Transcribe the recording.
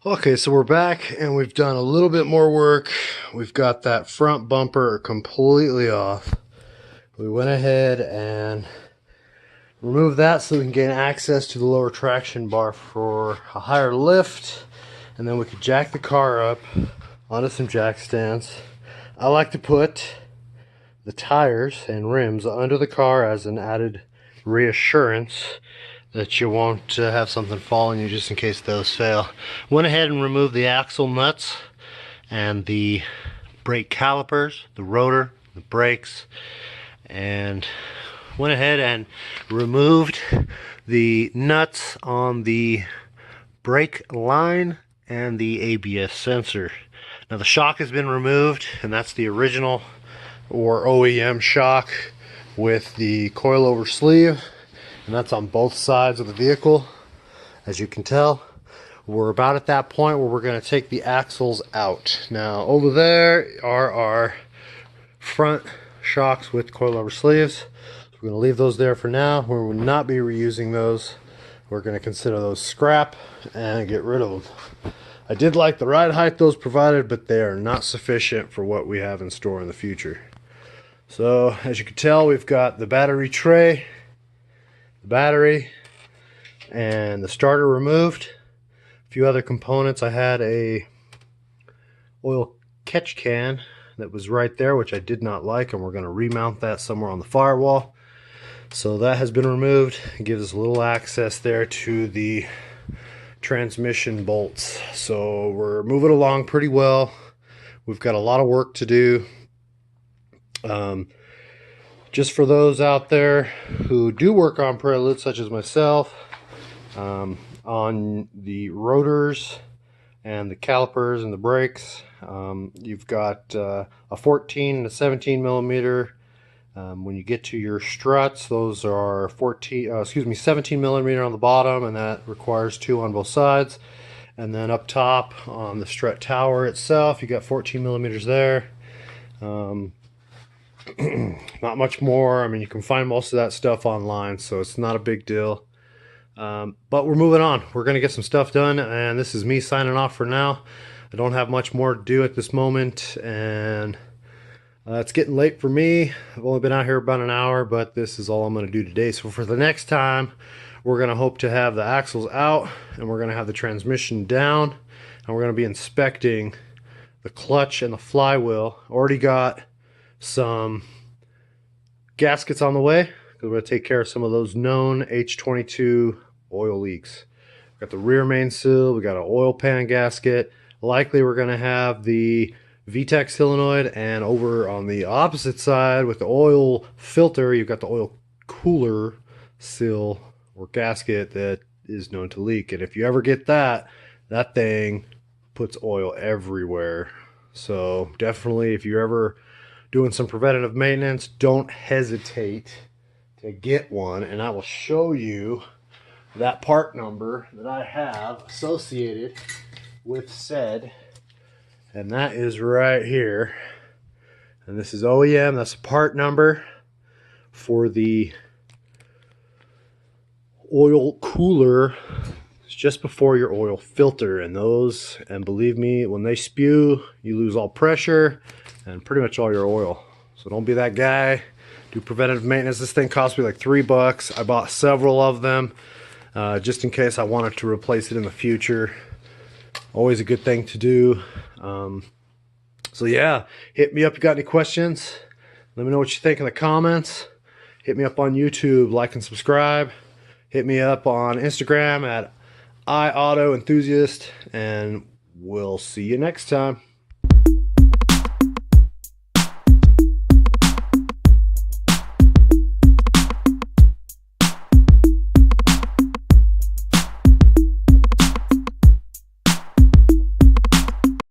Okay, so we're back and we've done a little bit more work. We've got that front bumper completely off. We went ahead and removed that so we can gain access to the lower traction bar for a higher lift. And then we could jack the car up onto some jack stands. I like to put the tires and rims under the car as an added reassurance that you won't have something fall on you just in case those fail. Went ahead and removed the axle nuts and the brake calipers, the rotor, the brakes, and went ahead and removed the nuts on the brake line and the ABS sensor. Now the shock has been removed, and that's the original or OEM shock with the coilover sleeve, and that's on both sides of the vehicle. As you can tell, we're about at that point where we're going to take the axles out. Now over there are our front shocks with coilover sleeves. So we're going to leave those there for now. We will not be reusing those. We're going to consider those scrap and get rid of them. I did like the ride height those provided, but they are not sufficient for what we have in store in the future. So as you can tell, we've got the battery tray, the battery, and the starter removed. A few other components. I had a oil catch can that was right there, which I did not like, and we're going to remount that somewhere on the firewall. So that has been removed. It gives us a little access there to the transmission bolts. So we're moving along pretty well. We've got a lot of work to do. Just for those out there who do work on Prelude, such as myself, on the rotors and the calipers and the brakes, you've got a 14 and a 17 millimeter. When you get to your struts, those are 17 millimeter on the bottom, and that requires 2 on both sides. And then up top on the strut tower itself, you got 14 millimeters there. Not much more. I mean, you can find most of that stuff online, so it's not a big deal. But we're moving on. We're going to get some stuff done, and this is me signing off for now. I don't have much more to do at this moment, and it's getting late for me. I've only been out here about an hour, but this is all I'm going to do today. So for the next time, we're going to hope to have the axles out, and we're going to have the transmission down, and we're going to be inspecting the clutch and the flywheel. Already got some gaskets on the way, because we're going to take care of some of those known H22 oil leaks. We've got the rear main seal, we got an oil pan gasket. Likely we're going to have the VTEC solenoid, and over on the opposite side with the oil filter, you've got the oil cooler seal or gasket that is known to leak. And if you ever get that, that thing puts oil everywhere. So definitely, if you're ever doing some preventative maintenance, don't hesitate to get one, and I will show you that part number that I have associated with said, and that is right here. And this is OEM. That's a part number for the oil cooler. It's just before your oil filter, and those, and believe me, when they spew, you lose all pressure and pretty much all your oil. So don't be that guy. Do preventative maintenance. This thing cost me like $3. I bought several of them just in case I wanted to replace it in the future. Always a good thing to do. So yeah, hit me up if you got any questions. Let me know what you think in the comments. Hit me up on YouTube, like and subscribe. Hit me up on Instagram at iAutoEnthusiast, and we'll see you next time.